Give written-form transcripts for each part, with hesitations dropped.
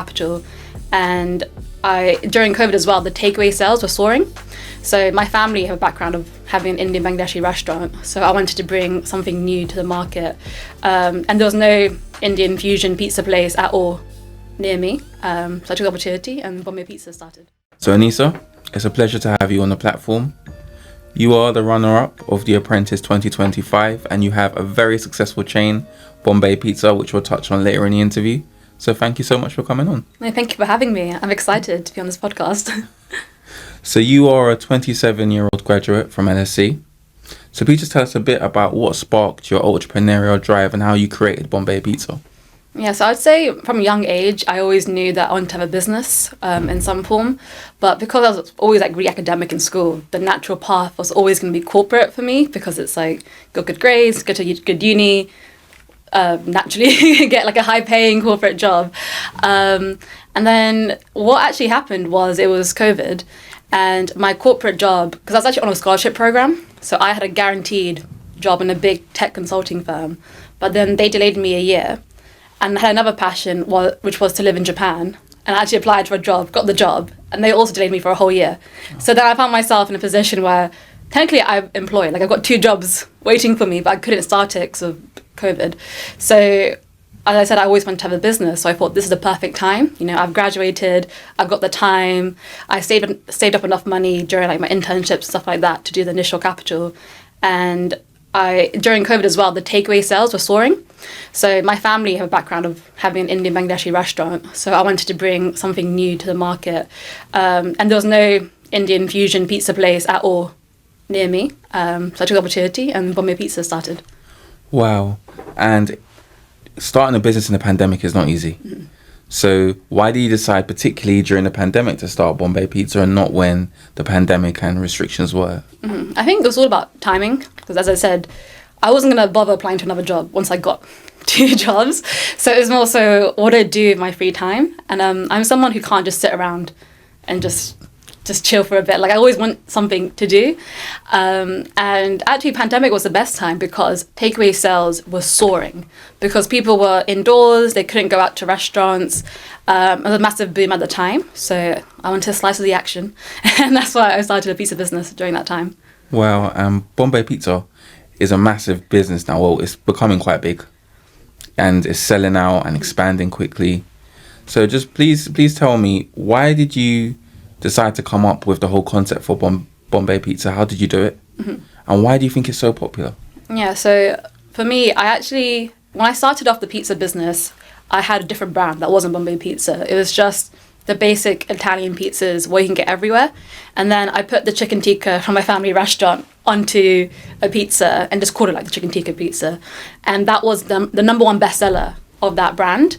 capital, and during COVID as well, the takeaway sales were soaring. So my family have a background of having an Indian Bangladeshi restaurant, so I wanted to bring something new to the market, and there was no Indian fusion pizza place at all near me, so I took the opportunity and Bombay Pizza started. So Anisa, it's a pleasure to have you on the platform. You are the runner-up of the Apprentice 2025, and you have a very successful chain, Bombay Pizza, which we'll touch on later in the interview. So thank you so much for coming on. No, thank you for having me. I'm excited to be on this podcast. So you are a 27-year-old graduate from LSE. So please just tell us a bit about what sparked your entrepreneurial drive and how you created Bombay Pizza. Yeah, so I'd say from a young age, I always knew that I wanted to have a business in some form. But because I was always really academic in school, the natural path was always going to be corporate for me, because it's got good grades, go to good uni, naturally get a high paying corporate job. And then what actually happened was it was COVID, and my corporate job, because I was actually on a scholarship program, so I had a guaranteed job in a big tech consulting firm, but then they delayed me a year. And I had another passion, which was to live in Japan. And I actually applied for a job, got the job, and they also delayed me for a whole year. So then I found myself in a position where technically I'm employed. I've got 2 jobs waiting for me, but I couldn't start it because of COVID. So as I said, I always wanted to have a business. So I thought this is the perfect time. I've graduated, I've got the time. I saved up enough money during my internships, stuff like that, to do the initial capital. And during COVID as well, the takeaway sales were soaring. So my family have a background of having an Indian Bangladeshi restaurant, so I wanted to bring something new to the market, and there was no Indian fusion pizza place at all near me, so I took the opportunity and Bombay Pizza started. Wow. And starting a business in a pandemic is not easy. Mm-hmm. So why did you decide, particularly during the pandemic, to start Bombay Pizza and not when the pandemic and restrictions were? Mm-hmm. I think it was all about timing, because as I said, I wasn't going to bother applying to another job once I got 2 jobs. So it was more so what I do in my free time. And I'm someone who can't just sit around and just chill for a bit. I always want something to do. And actually pandemic was the best time because takeaway sales were soaring because people were indoors, they couldn't go out to restaurants. It was a massive boom at the time. So I wanted a slice of the action. And that's why I started a pizza business during that time. Wow. Bombay Pizza is a massive business now. Well, it's becoming quite big and it's selling out and expanding quickly. So just please tell me, why did you decide to come up with the whole concept for Bombay Pizza? How did you do it? Mm-hmm. And why do you think it's so popular? Yeah, so for me, when I started off the pizza business, I had a different brand that wasn't Bombay Pizza. It was just the basic Italian pizzas where you can get everywhere. And then I put the chicken tikka from my family restaurant onto a pizza and just called it the chicken tikka pizza. And that was the number 1 bestseller of that brand.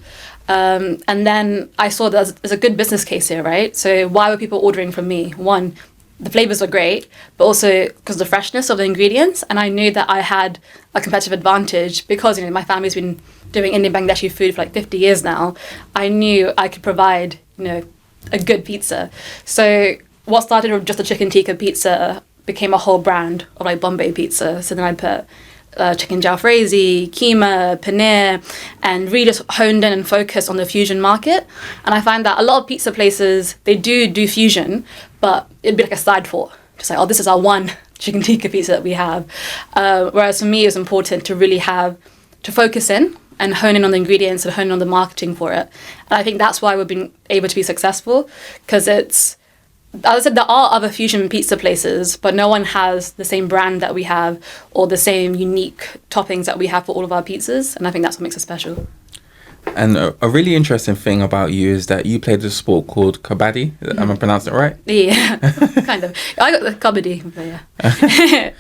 And then I saw there's a good business case here, right? So why were people ordering from me? 1, the flavors were great, but also because of the freshness of the ingredients. And I knew that I had a competitive advantage because, my family's been doing Indian Bangladeshi food for 50 years now. I knew I could provide, a good pizza. So what started with just a chicken tikka pizza became a whole brand of Bombay Pizza. So then I put chicken jalfrezi, keema, paneer, and really just honed in and focused on the fusion market. And I find that a lot of pizza places, they do fusion, but it'd be a side thought. Just this is our one chicken tikka pizza that we have. Whereas for me, it was important to really to focus in and hone in on the ingredients and hone in on the marketing for it. And I think that's why we've been able to be successful, because as I said, there are other fusion pizza places, but no one has the same brand that we have or the same unique toppings that we have for all of our pizzas. And I think that's what makes us special. And a really interesting thing about you is that you played a sport called Kabaddi. Mm-hmm. Am I pronouncing it right? Yeah, kind of. I got the Kabaddi, but yeah.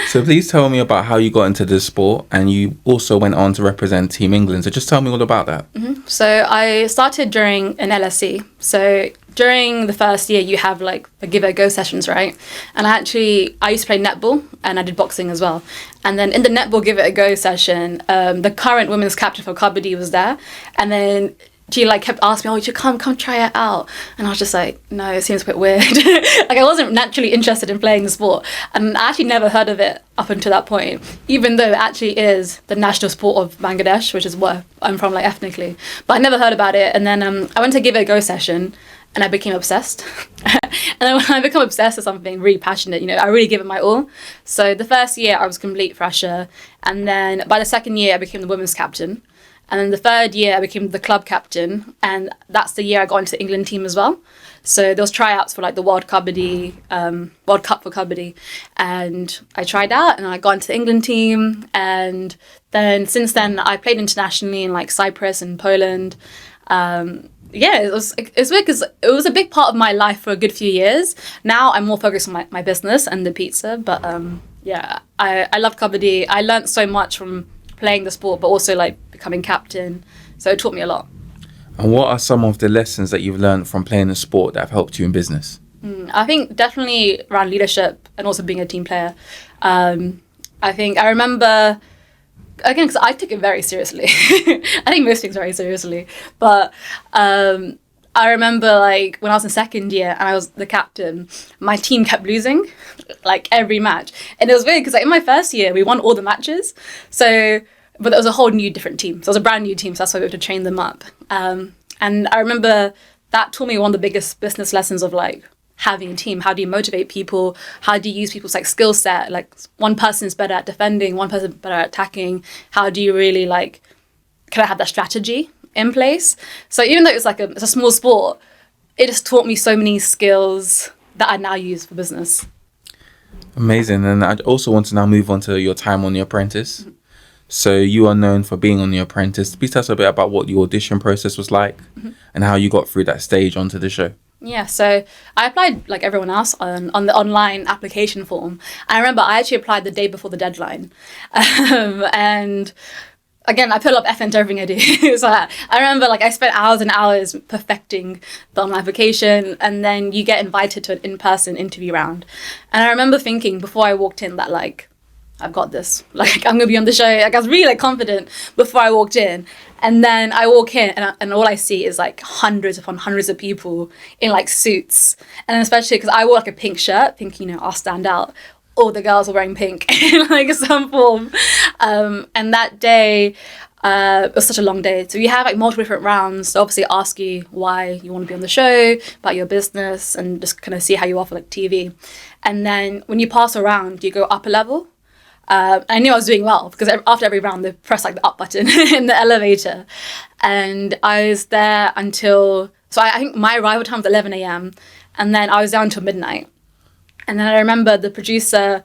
So please tell me about how you got into this sport, and you also went on to represent Team England. So just tell me all about that. Mm-hmm. So I started during an LSE. So during the first year, you have the give it a go sessions, right? And I used to play netball and I did boxing as well. And then in the netball give it a go session, the current women's captain for Kabaddi was there. And then she like kept asking me, oh, you should come try it out. And I was just like, no, it seems a bit weird. Like I wasn't naturally interested in playing the sport. And I actually never heard of it up until that point, even though it actually is the national sport of Bangladesh, which is where I'm from, like ethnically. But I never heard about it. And then I went to give it a go session and I became obsessed. And then when I become obsessed with something really passionate, I really give it my all. So the first year I was complete fresher. And then by the second year I became the women's captain. And then the third year, I became the club captain. And that's the year I got into the England team as well. So there was tryouts for like the World Cup for Kabaddi. And I tried out and I got into the England team. And then since then, I played internationally in like Cyprus and Poland. It's weird because it was a big part of my life for a good few years. Now I'm more focused on my business and the pizza. But I love Kabaddi. I learned so much from playing the sport, but also like becoming captain. So it taught me a lot. And what are some of the lessons that you've learned from playing the sport that have helped you in business? I think definitely around leadership and also being a team player. I think I remember, again, because I took it very seriously. I think most things very seriously. But I remember like when I was in second year and I was the captain, my team kept losing like every match. And it was weird because like in my first year, we won all the matches. But there was a whole new different team. So it was a brand new team. So that's why we had to train them up. And I remember that taught me one of the biggest business lessons of like having a team. How do you motivate people? How do you use people's like skill set? Like one person's better at defending, one person's better at attacking. How do you really like, can I have that strategy in place? So even though it's a small sport, it just taught me so many skills that I now use for business. Amazing. And I also want to now move on to your time on The Apprentice. Mm-hmm. So you are known for being on The Apprentice. Please tell us a bit about what the audition process was like and how you got through that stage onto the show. Yeah, so I applied like everyone else on the online application form. I remember I actually applied the day before the deadline. And again, I put a lot of effort into everything I do. So I remember like I spent hours and hours perfecting the online application, and then you get invited to an in-person interview round. And I remember thinking before I walked in that like, I've got this. Like I'm gonna be on the show. Like I was really like confident before I walked in. And then I walk in and all I see is like hundreds upon hundreds of people in like suits. And especially because I wore like a pink shirt, thinking, I'll stand out. All the girls were wearing pink in like some form. And that day, it was such a long day. So you have like multiple different rounds. So obviously ask you why you want to be on the show, about your business, and just kind of see how you are for like TV. And then when you pass around, you go up a level. I knew I was doing well because after every round they press like the up button in the elevator, and I was there until I think my arrival time was 11 a.m. and then I was there until midnight. And then I remember the producer,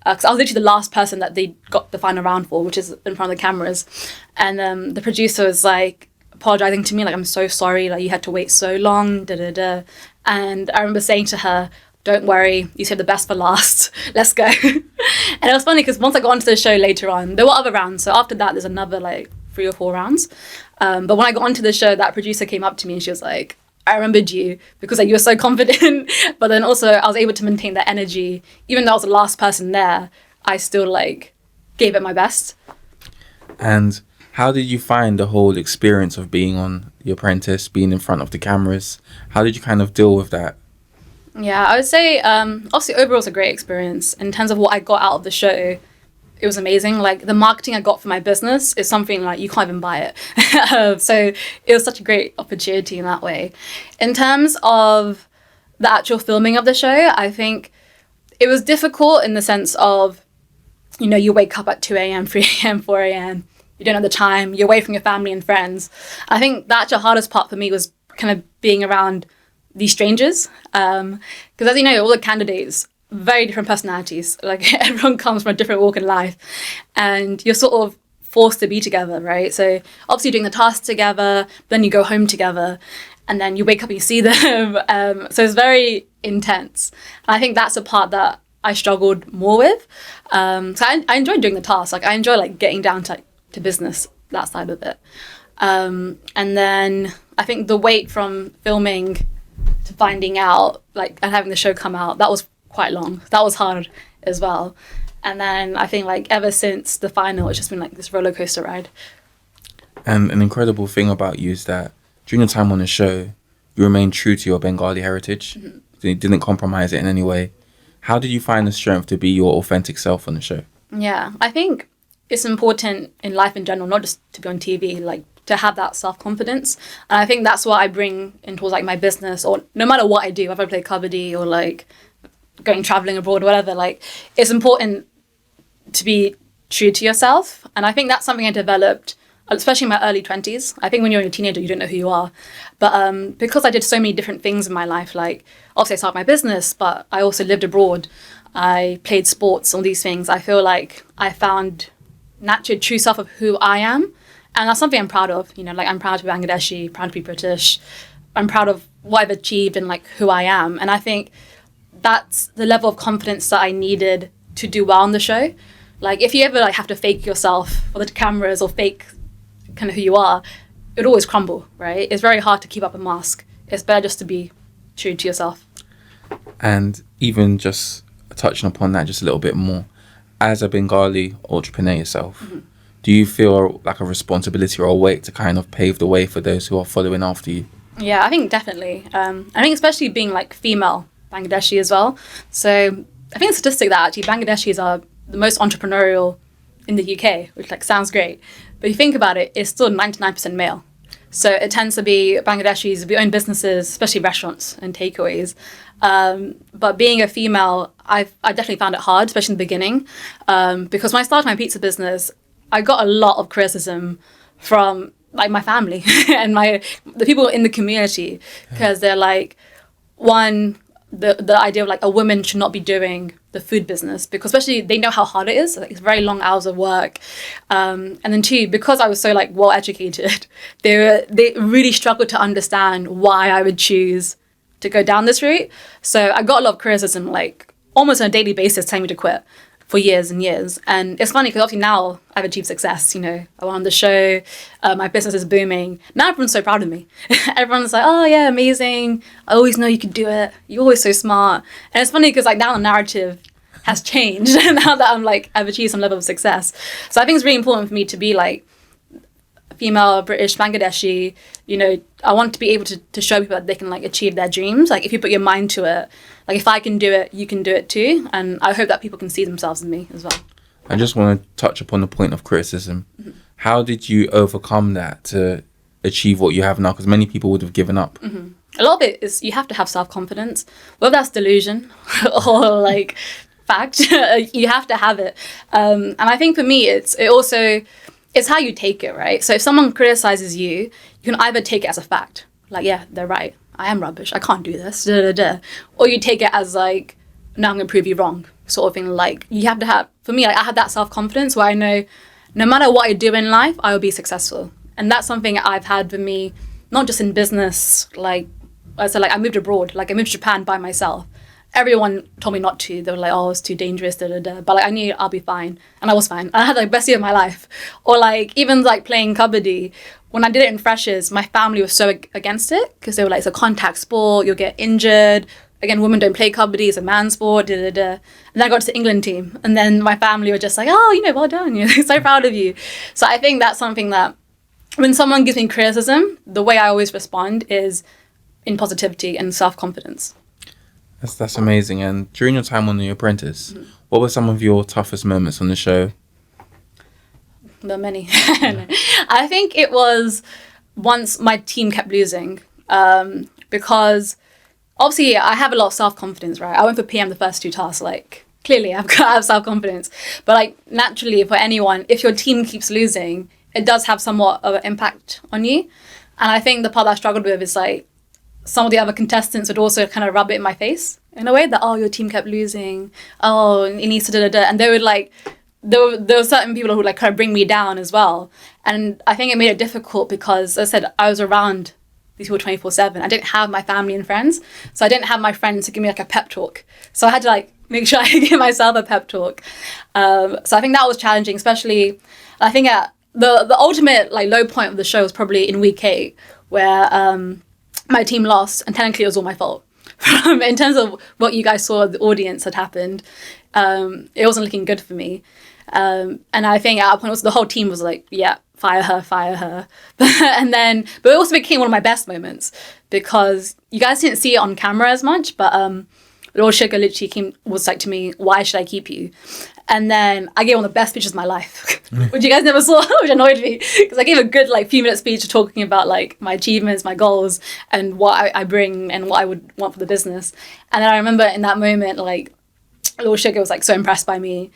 because I was literally the last person that they got the final round for, which is in front of the cameras, and the producer was like apologizing to me, like, I'm so sorry, like you had to wait so long, and I remember saying to her, don't worry, you saved the best for last. Let's go. And it was funny because once I got onto the show later on, there were other rounds. So after that, there's another like 3 or 4 rounds. But when I got onto the show, that producer came up to me and she was like, I remembered you because like, you were so confident. But then also I was able to maintain that energy. Even though I was the last person there, I still like gave it my best. And how did you find the whole experience of being on The Apprentice, being in front of the cameras? How did you kind of deal with that? Yeah, I would say, obviously overall it's a great experience. In terms of what I got out of the show, it was amazing. Like the marketing I got for my business is something like you can't even buy it. So it was such a great opportunity in that way. In terms of the actual filming of the show, I think it was difficult in the sense of, you wake up at 2 a.m., 3 a.m., 4 a.m., you don't know the time, you're away from your family and friends. I think the actual hardest part for me was kind of being around these strangers, because as you know, all the candidates, very different personalities, like everyone comes from a different walk in life, and you're sort of forced to be together, right? So obviously you're doing the tasks together, then you go home together, and then you wake up and you see them, so it's very intense. And I think that's a part that I struggled more with. So I enjoyed doing the tasks, like I enjoy like getting down to business, that side of it. And then I think the wait from filming to finding out, like, and having the show come out, that was quite long. That was hard as well. And then I think like ever since the final, it's just been like this roller coaster ride. And an incredible thing about you is that during your time on the show, you remained true to your Bengali heritage. You didn't compromise it in any way. How did you find the strength to be your authentic self on the show? Yeah, I think it's important in life in general, not just to be on TV, like to have that self-confidence. And I think that's what I bring into like my business, or no matter what I do, whether I play Kabaddi or like going traveling abroad, whatever, like it's important to be true to yourself. And I think that's something I developed, especially in my early 20s. I think when you're a teenager, you don't know who you are. But because I did so many different things in my life, like obviously I started my business, but I also lived abroad. I played sports, all these things. I feel like I found naturally true self of who I am. And that's something I'm proud of. You know, like I'm proud to be Bangladeshi, proud to be British. I'm proud of what I've achieved and like who I am. And I think that's the level of confidence that I needed to do well on the show. Like if you ever like have to fake yourself for the cameras or fake kind of who you are, it always crumble, right? It's very hard to keep up a mask. It's better just to be true to yourself. And even just touching upon that just a little bit more, as a Bengali entrepreneur yourself, do you feel like a responsibility or a weight to kind of pave the way for those who are following after you? Yeah, I think definitely. I think especially being like female Bangladeshi as well. So I think a statistic that actually Bangladeshis are the most entrepreneurial in the UK, which like sounds great. But if you think about it, it's still 99% male. So it tends to be Bangladeshis, we own businesses, especially restaurants and takeaways. But being a female, I definitely found it hard, especially in the beginning. Because when I started my pizza business, I got a lot of criticism from like my family and the people in the community, because they're like, one, the idea of like a woman should not be doing the food business, because especially they know how hard it is. Like, it's very long hours of work. And then two, because I was so like well educated, they really struggled to understand why I would choose to go down this route. So I got a lot of criticism, like almost on a daily basis, telling me to quit for years and years. And it's funny because obviously now I've achieved success. You know, I went on the show, my business is booming. Now everyone's so proud of me. Everyone's like, oh yeah, amazing. I always know you could do it. You're always so smart. And it's funny because like now the narrative has changed now that I'm like, I've achieved some level of success. So I think it's really important for me to be like female, British, Bangladeshi. You know, I want to be able to show people that they can like achieve their dreams. Like if you put your mind to it, like if I can do it, you can do it too. And I hope that people can see themselves in me as well. I just want to touch upon the point of criticism. How did you overcome that to achieve what you have now? Because many people would have given up. A lot of it is you have to have self-confidence, whether that's delusion or like fact. You have to have it. And I think for me, it's how you take it, right? So if someone criticizes you, you can either take it as a fact, like, yeah, they're right. I am rubbish. I can't do this. Or you take it as like, no, I'm going to prove you wrong, sort of thing. Like you have to have, for me, like, I had that self-confidence where I know no matter what I do in life, I will be successful. And that's something I've had with me, not just in business. Like I said, like I moved abroad, like I moved to Japan by myself. Everyone told me not to. They were like, oh, it's too dangerous, But like I knew I'll be fine. And I was fine. I had like best year of my life. Or like even like playing Kabaddi, when I did it in freshers, my family was so against it because they were like, it's a contact sport, you'll get injured. Again, women don't play Kabaddi, it's a man's sport, And then I got to the England team. And then my family were just like, oh, you know, well done. You're so proud of you. So I think that's something that when someone gives me criticism, the way I always respond is in positivity and self-confidence. That's amazing. And during your time on The Apprentice, what were some of your toughest moments on the show? There were many. I think it was once my team kept losing, because obviously I have a lot of self-confidence, right? I went for PM the first two tasks, like clearly I have self-confidence. But like naturally for anyone, if your team keeps losing, it does have somewhat of an impact on you. And I think the part that I struggled with is like, some of the other contestants would also kind of rub it in my face in a way that, oh, your team kept losing. Oh, Anisa, And they would like, there were certain people who would like kind of bring me down as well. And I think it made it difficult because, as I said, I was around these people 24/7. I didn't have my family and friends. So I didn't have my friends to give me like a pep talk. So I had to like make sure I give myself a pep talk. So I think that was challenging, especially, I think at the ultimate like low point of the show was probably in week 8, where my team lost, and technically it was all my fault. In terms of what you guys saw, the audience had happened, it wasn't looking good for me. And I think at a point also the whole team was like, yeah, fire her. And then, but it also became one of my best moments because you guys didn't see it on camera as much, but Lord Sugar literally was like to me, why should I keep you? And then I gave one of the best speeches of my life, which you guys never saw, which annoyed me because I gave a good like few minute speech talking about like my achievements, my goals, and what I bring and what I would want for the business. And then I remember in that moment, like Lord Sugar was like so impressed by me.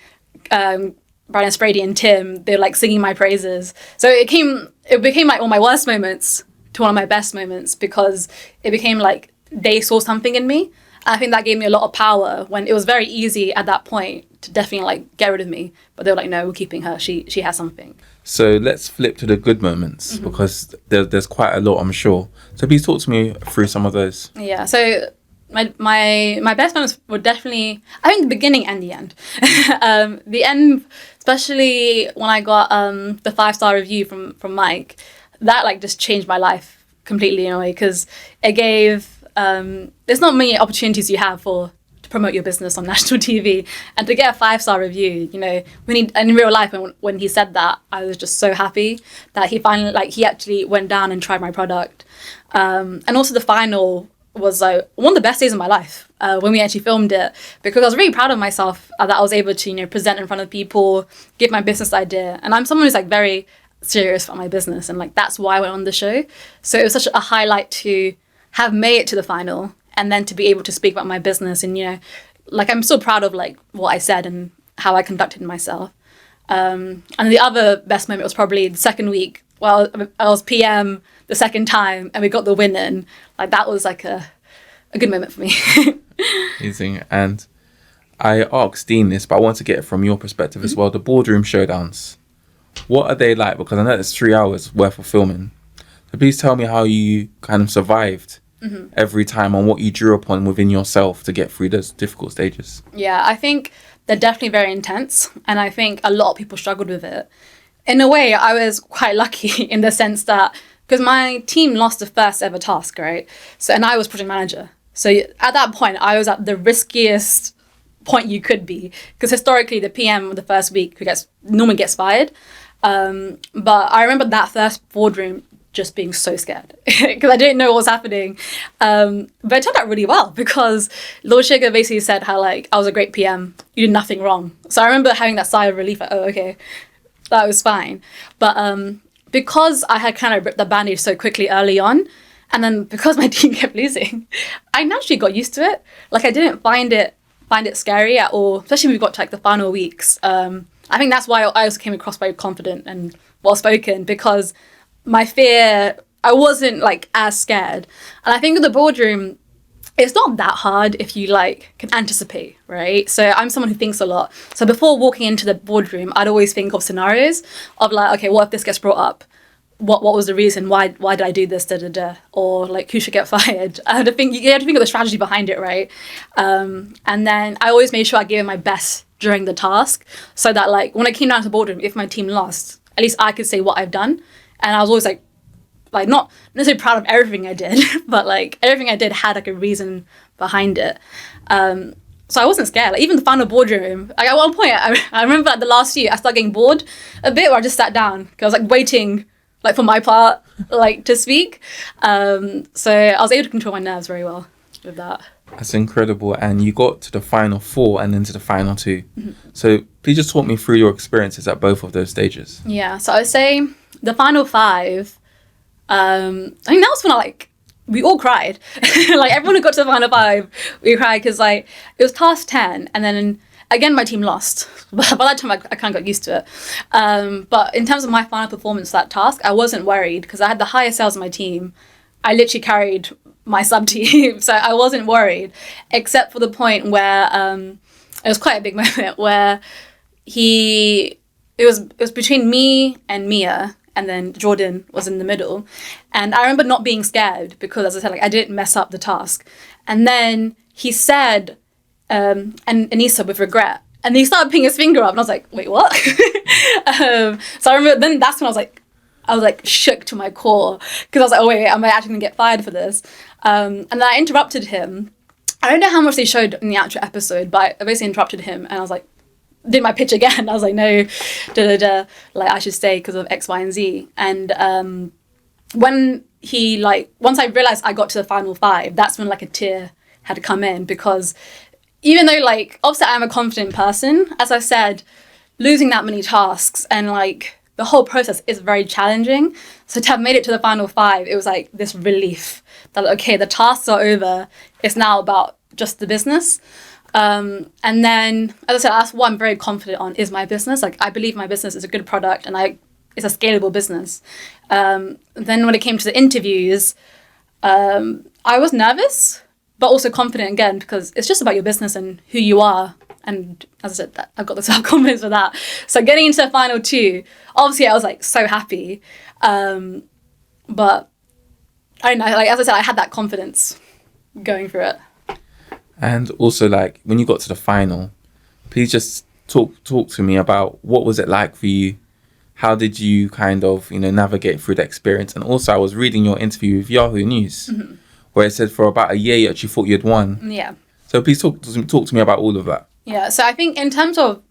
Brian Sprady and Tim, they were like singing my praises. So it became like one of my worst moments to one of my best moments because it became like they saw something in me. I think that gave me a lot of power when it was very easy at that point to definitely like get rid of me. But they were like, no, we're keeping her. She has something. So let's flip to the good moments because there's quite a lot, I'm sure. So please talk to me through some of those. Yeah. So my best moments were definitely, I think, the beginning and the end. The end, especially when I got the 5-star review from Mike, that like just changed my life completely in a way because it gave. There's not many opportunities you have to promote your business on national TV, and to get a 5-star review, you know, in real life when he said that, I was just so happy that he actually went down and tried my product, and also the final was like one of the best days of my life when we actually filmed it because I was really proud of myself that I was able to, you know, present in front of people, give my business idea, and I'm someone who's like very serious about my business, and like that's why I went on the show. So it was such a highlight to have made it to the final and then to be able to speak about my business, and, you know, like I'm so proud of like what I said and how I conducted myself. And the other best moment was probably the second week. Well, I was PM the second time and we got the win in. Like that was like a good moment for me. Amazing. And I asked Dean this, but I want to get it from your perspective as well. The boardroom showdowns, what are they like? Because I know it's 3 hours worth of filming. So please tell me how you kind of survived every time and what you drew upon within yourself to get through those difficult stages. Yeah, I think they're definitely very intense. And I think a lot of people struggled with it. In a way, I was quite lucky in the sense that, because my team lost the first ever task, right? So, and I was project manager. So at that point, I was at the riskiest point you could be. Because historically, the PM of the first week normally gets fired. But I remember that first boardroom just being so scared because I didn't know what was happening. But it turned out really well because Lord Sugar basically said how like I was a great PM. You did nothing wrong. So I remember having that sigh of relief, like, oh, okay, that was fine. But because I had kind of ripped the bandage so quickly early on, and then because my team kept losing, I naturally got used to it. Like I didn't find it scary at all, especially when we got to like the final weeks. I think that's why I also came across very confident and well-spoken because my fear, I wasn't like as scared. And I think with the boardroom, it's not that hard if you like can anticipate, right? So I'm someone who thinks a lot. So before walking into the boardroom, I'd always think of scenarios of like, okay, what if this gets brought up? What was the reason? Why did I do this? Or like who should get fired? You had to think of the strategy behind it, right? And then I always made sure I gave it my best during the task, so that like when I came down to the boardroom, if my team lost, at least I could say what I've done. And I was always like not necessarily proud of everything I did, but like everything I did had like a reason behind it. So I wasn't scared. Like even the final boardroom, like at one point, I remember like the last year, I started getting bored a bit where I just sat down because I was like waiting like for my part like to speak. So I was able to control my nerves very well with that. That's incredible. And you got to the final 4 and then to the final 2. So please just talk me through your experiences at both of those stages. Yeah, so I would say the final 5, I think that was when we all cried. Like everyone who got to the final 5, we cried because like it was task 10 and then again my team lost. But by that time I kind of got used to it. But in terms of my final performance for that task, I wasn't worried because I had the highest sales in my team. I literally carried my sub team, so I wasn't worried, except for the point where it was quite a big moment where it was between me and Mia, and then Jordan was in the middle, and I remember not being scared because, as I said, like I didn't mess up the task, and then he said, and Anisa with regret, and he started putting his finger up, and I was like, wait, what? So I remember then that's when I was like shook to my core because I was like, oh wait, am I actually gonna get fired for this? And then I interrupted him. I don't know how much they showed in the actual episode, but I basically interrupted him and I was like, did my pitch again. I was like, no, like I should stay because of X, Y, and Z. And when he like, once I realized I got to the final 5, that's when like a tear had to come in, because even though like, obviously I'm a confident person, as I said, losing that many tasks and like the whole process is very challenging. So to have made it to the final 5, it was like this relief that, okay, the tasks are over. It's now about just the business. And then, as I said, that's what I'm very confident on is my business. Like, I believe my business is a good product and it's a scalable business. Then when it came to the interviews, I was nervous, but also confident again, because it's just about your business and who you are. And as I said, that I've got the self-confidence for that. So getting into the final 2, obviously I was like so happy. But I don't know, like as I said, I had that confidence going through it. And also, like, when you got to the final, please just talk to me about what was it like for you? How did you kind of, navigate through the experience? And also, I was reading your interview with Yahoo News, where it said for about a year you actually thought you'd won. Yeah. So please talk to me about all of that. Yeah, so I think in terms of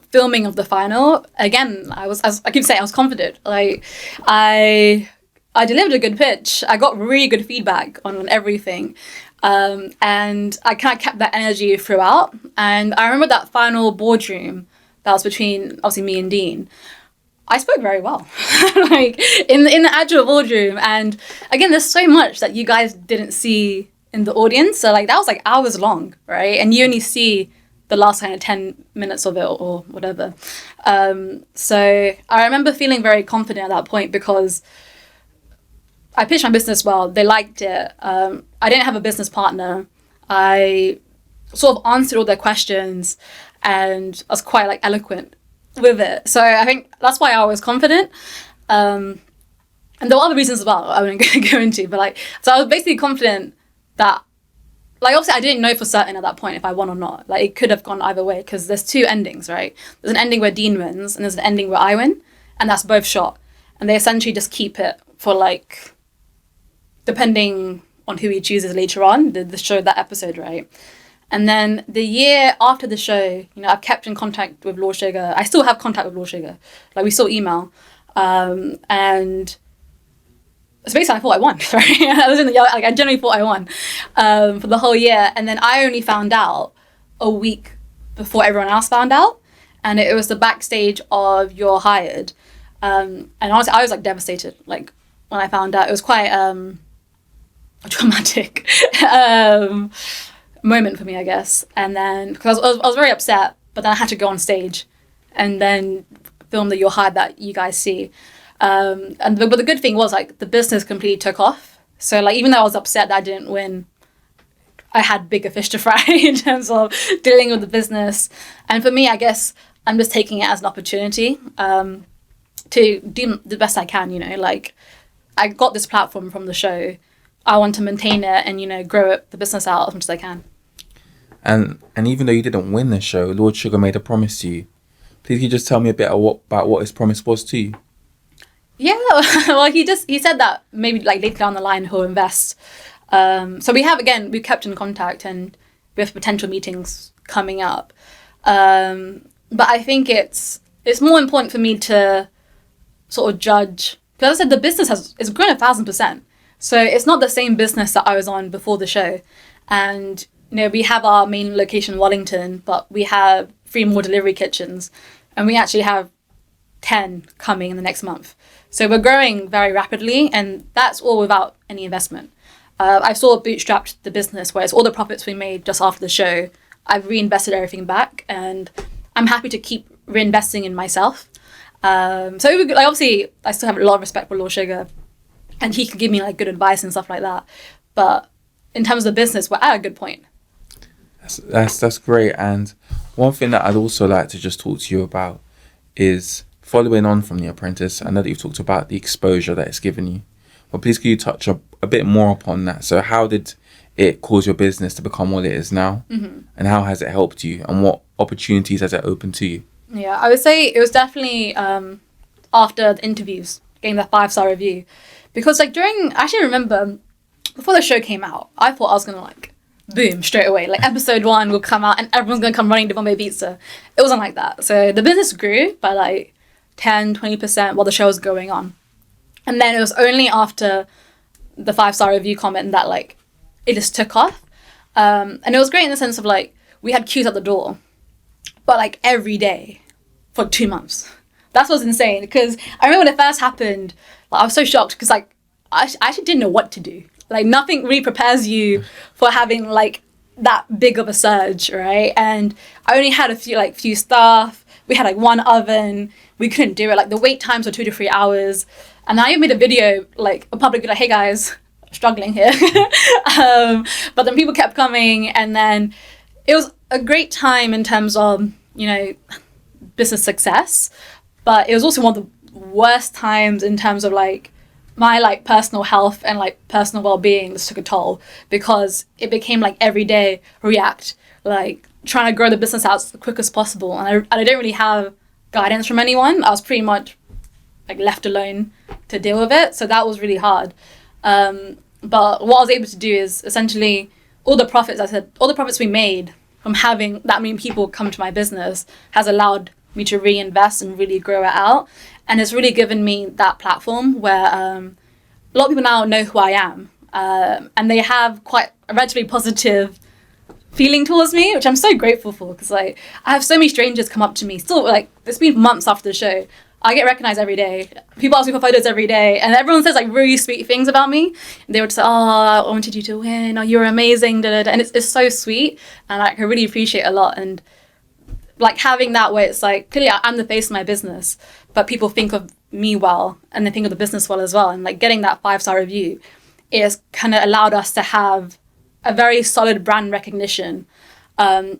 filming of the final, again, I keep saying, I was confident. Like, I delivered a good pitch. I got really good feedback on everything. And I kind of kept that energy throughout. And I remember that final boardroom that was between, obviously, me and Dean. I spoke very well, like, in the actual boardroom. And again, there's so much that you guys didn't see in the audience. So, like, that was, like, hours long, right? And you only see the last kind of 10 minutes of it or whatever. So I remember feeling very confident at that point because I pitched my business well. They liked it. I didn't have a business partner. I sort of answered all their questions and I was quite like eloquent with it. So I think that's why I was confident. And there were other reasons as well I wouldn't go into, but like, so I was basically confident that, like, obviously I didn't know for certain at that point if I won or not. Like, it could have gone either way because there's 2 endings, right? There's an ending where Dean wins and there's an ending where I win, and that's both shot. And they essentially just keep it for like, depending on who he chooses later on, the show, that episode, right? And then the year after the show, I've kept in contact with Lord Sugar. I still have contact with Lord Sugar. Like, we still email. And so basically I thought I won, right? I genuinely thought I won for the whole year. And then I only found out a week before everyone else found out. And it was the backstage of You're Hired. And honestly, I was like devastated. Like, when I found out, it was quite a dramatic moment for me, I guess. And then, because I was very upset, but then I had to go on stage and then film the You're Hired that you guys see. But the good thing was, like, the business completely took off. So, like, even though I was upset that I didn't win, I had bigger fish to fry in terms of dealing with the business. And for me, I guess I'm just taking it as an opportunity to do the best I can, like, I got this platform from the show. I want to maintain it and, grow the business out as much as I can. And even though you didn't win the show, Lord Sugar made a promise to you. Please, can you just tell me a bit about what his promise was to you? Yeah, well, he said that maybe like later down the line he'll invest. So we've kept in contact and we have potential meetings coming up. But I think it's more important for me to sort of judge, because as I said, the business is grown 1,000%. So it's not the same business that I was on before the show. And, we have our main location in Wellington, but we have 3 more delivery kitchens and we actually have 10 coming in the next month. So we're growing very rapidly, and that's all without any investment. I sort of bootstrapped the business, whereas all the profits we made just after the show, I've reinvested everything back, and I'm happy to keep reinvesting in myself. So obviously, I still have a lot of respect for Lord Sugar, and he can give me like good advice and stuff like that. But in terms of the business, we're at a good point. That's great. And one thing that I'd also like to just talk to you about is following on from The Apprentice. I know that you've talked about the exposure that it's given you, but please could you touch a bit more upon that? So how did it cause your business to become what it is now? Mm-hmm. And how has it helped you? And what opportunities has it opened to you? Yeah, I would say it was definitely after the interviews, getting the 5-star review. Because like I actually remember before the show came out, I thought I was going to like boom, straight away. Like episode 1 will come out and everyone's going to come running to Bombay Pizza. It wasn't like that. So the business grew by like 10-20% while the show was going on. And then it was only after the 5-star review comment that like it just took off. And it was great in the sense of like we had queues at the door, but like every day for 2 months. That's what's insane, because I remember when it first happened, like, I was so shocked because like I actually didn't know what to do. Like nothing really prepares you for having like that big of a surge, right? And I only had a few staff. We had like 1 oven. We couldn't do it. Like the wait times were 2 to 3 hours. And I made a video, like a public, like, hey guys, struggling here. But then people kept coming, and then it was a great time in terms of, you know, business success. But it was also one of the worst times in terms of like my like personal health and like personal well-being. This took a toll because it became like every day react, like trying to grow the business out as quick as possible. And I didn't really have guidance from anyone. I was pretty much like left alone to deal with it. So that was really hard. But what I was able to do is essentially all the profits we made from having that many people come to my business has allowed me to reinvest and really grow it out. And it's really given me that platform where a lot of people now know who I am. And they have quite a relatively positive feeling towards me, which I'm so grateful for, because like I have so many strangers come up to me still. Like it's been months after the show, I get recognized every day. People ask me for photos every day, and everyone says like really sweet things about me. And they would say, oh, I wanted you to win, oh, you're amazing, da, da, da. And it's so sweet, and like I really appreciate it a lot. And like having that where it's like clearly I'm the face of my business, but people think of me well and they think of the business well as well. And like getting that 5-star review is kind of allowed us to have a very solid brand recognition,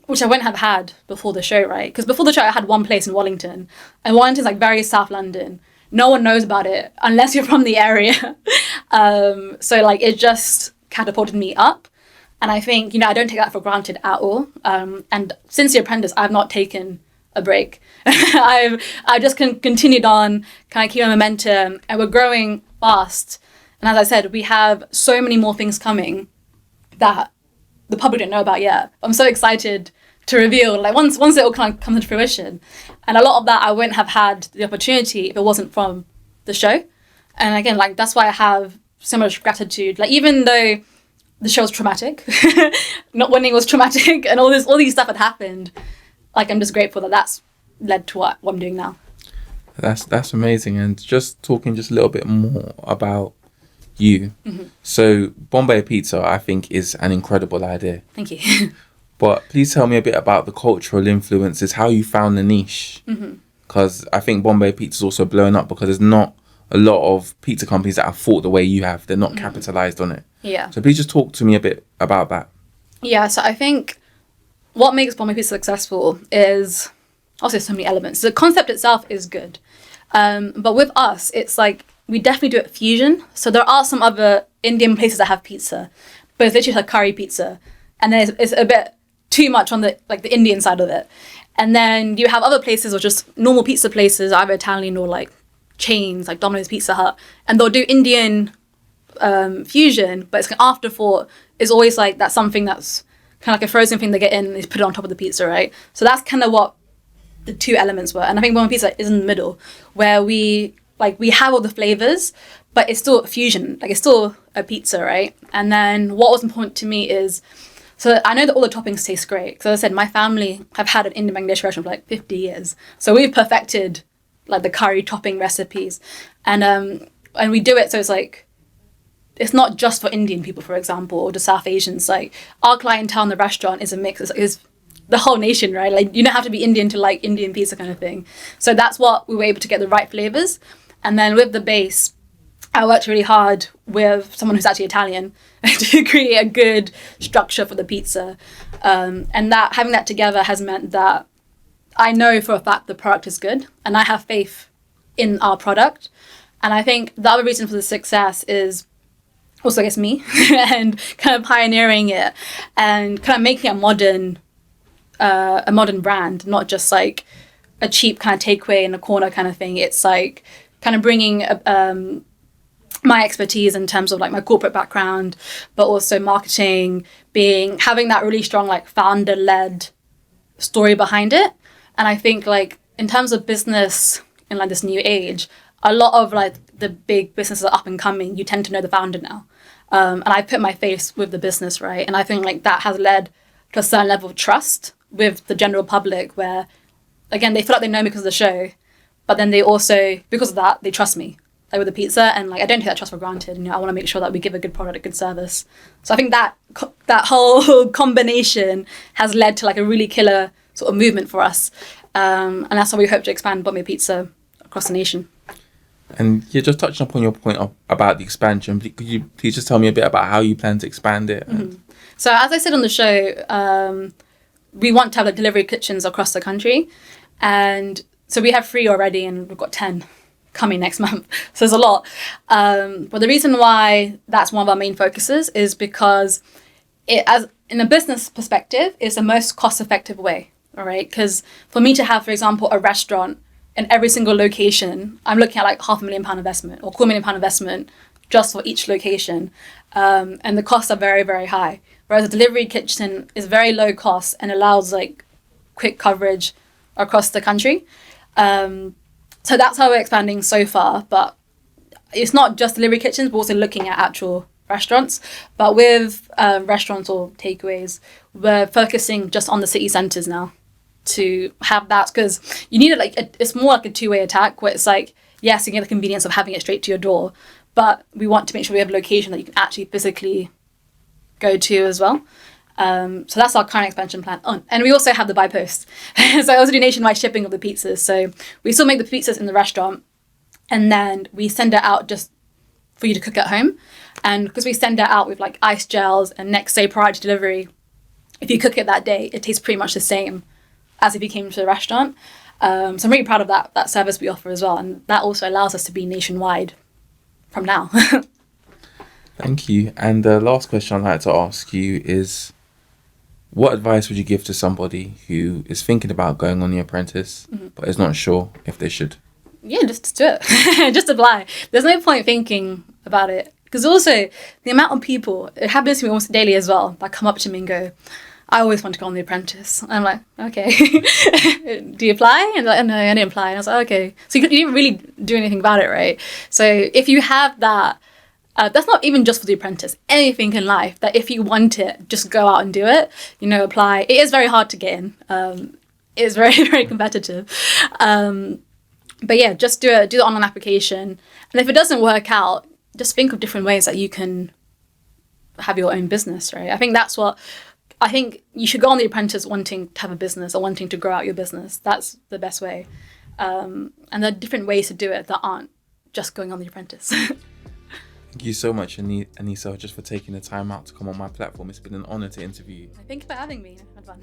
which I wouldn't have had before the show, right? Because before the show I had one place in Wellington, and Wellington's like very South London. No one knows about it unless you're from the area. So like it just catapulted me up. And I think, you know, I don't take that for granted at all. And since The Apprentice, I've not taken a break. I've just continued on, kind of keep my momentum, and we're growing fast. And as I said, we have so many more things coming that the public don't know about yet. I'm so excited to reveal, like once it all kind of comes into fruition. And a lot of that I wouldn't have had the opportunity if it wasn't from the show. And again, like that's why I have so much gratitude. Like even though the show was traumatic, not winning was traumatic, and all these stuff had happened, like I'm just grateful that that's led to what I'm doing now. That's amazing. And just talking just a little bit more about you. Mm-hmm. So Bombay Pizza, I think, is an incredible idea. Thank you. But please tell me a bit about the cultural influences, how you found the niche. Because I think Bombay Pizza is also blown up because there's not a lot of pizza companies that have thought the way you have. They're not capitalized on it. Yeah. So please just talk to me a bit about that. Yeah, so I think what makes Bombay Pizza successful is also so many elements. The concept itself is good. But with us, it's like we definitely do it fusion. So there are some other Indian places that have pizza, but it's literally like curry pizza. And then it's a bit too much on the like the Indian side of it. And then you have other places or just normal pizza places, either Italian or like chains like Domino's, Pizza Hut, and they'll do Indian fusion, but it's an afterthought is always like that's something that's kind of like a frozen thing they get in and they put it on top of the pizza, right? So that's kind of what the two elements were. And I think Bombay Pizza is in the middle, where we have all the flavors, but it's still a fusion, like it's still a pizza, right? And then what was important to me is, so I know that all the toppings taste great. So as I said, my family have had an Indian Bangladesh restaurant for like 50 years. So we've perfected like the curry topping recipes. And we do it so it's like, it's not just for Indian people, for example, or the South Asians. Like our clientele in the restaurant is a mix, is the whole nation, right? Like you don't have to be Indian to like Indian pizza kind of thing. So that's what we were able to get the right flavors. And then with the base, I worked really hard with someone who's actually Italian to create a good structure for the pizza. And that having that together has meant that I know for a fact the product is good and I have faith in our product. And I think the other reason for the success is also, I guess, me and kind of pioneering it and kind of making a modern brand, not just like a cheap kind of takeaway in a corner kind of thing. It's like kind of bringing my expertise in terms of like my corporate background, but also marketing, having that really strong like founder-led story behind it. And I think like in terms of business in like this new age, a lot of like the big businesses are up and coming. You tend to know the founder now. And I put my face with the business, right? And I think like that has led to a certain level of trust with the general public where, again, they feel like they know me because of the show, but then they also, because of that, they trust me, like with the pizza. And like I don't take that trust for granted. You know, I want to make sure that we give a good product, a good service. So I think that whole combination has led to like a really killer sort of movement for us. And that's how we hope to expand Bombay Pizza across the nation. And you're just touching upon your point about the expansion. Could you please just tell me a bit about how you plan to expand it? Mm-hmm. So as I said on the show, we want to have like delivery kitchens across the country. And so we have 3 already and we've got 10 coming next month. So there's a lot. But the reason why that's one of our main focuses is because as in a business perspective, it's the most cost-effective way. All right. Because for me to have, for example, a restaurant in every single location, I'm looking at like £500,000 investment or £250,000 investment just for each location. And the costs are very, very high. Whereas a delivery kitchen is very low cost and allows like quick coverage across the country. So that's how we're expanding so far. But it's not just delivery kitchens, we're also looking at actual restaurants. But with restaurants or takeaways, we're focusing just on the city centres now to have that, because you need it like it's more like a two-way attack where it's like, yes, you get the convenience of having it straight to your door, but we want to make sure we have a location that you can actually physically go to as well. So that's our current expansion plan. Oh, and we also have the by post. So I also do nationwide shipping of the pizzas. So we still make the pizzas in the restaurant and then we send it out just for you to cook at home. And because we send it out with like ice gels and next day prior to delivery, if you cook it that day, it tastes pretty much the same as if you came to the restaurant. So I'm really proud of that service we offer as well. And that also allows us to be nationwide from now. Thank you. And the last question I'd like to ask you is, what advice would you give to somebody who is thinking about going on The Apprentice, but is not sure if they should? Yeah, just do it. Just apply. There's no point thinking about it. Because also, the amount of people, it happens to me almost daily as well, that come up to me and go, I always want to go on The Apprentice. And I'm like, okay. Do you apply? And they're like, oh, no, I didn't apply. And I was like, okay. So you didn't really do anything about it, right? So if you have that, that's not even just for The Apprentice. Anything in life that if you want it, just go out and do it. You know, apply. It is very hard to get in. It is very, very competitive. But yeah, just do it. Do the online application. And if it doesn't work out, just think of different ways that you can have your own business, right? I think that's what... I think you should go on The Apprentice wanting to have a business or wanting to grow out your business. That's the best way. And there are different ways to do it that aren't just going on The Apprentice. Thank you so much, Anisa, just for taking the time out to come on my platform. It's been an honour to interview you. Thank you for having me. I had fun.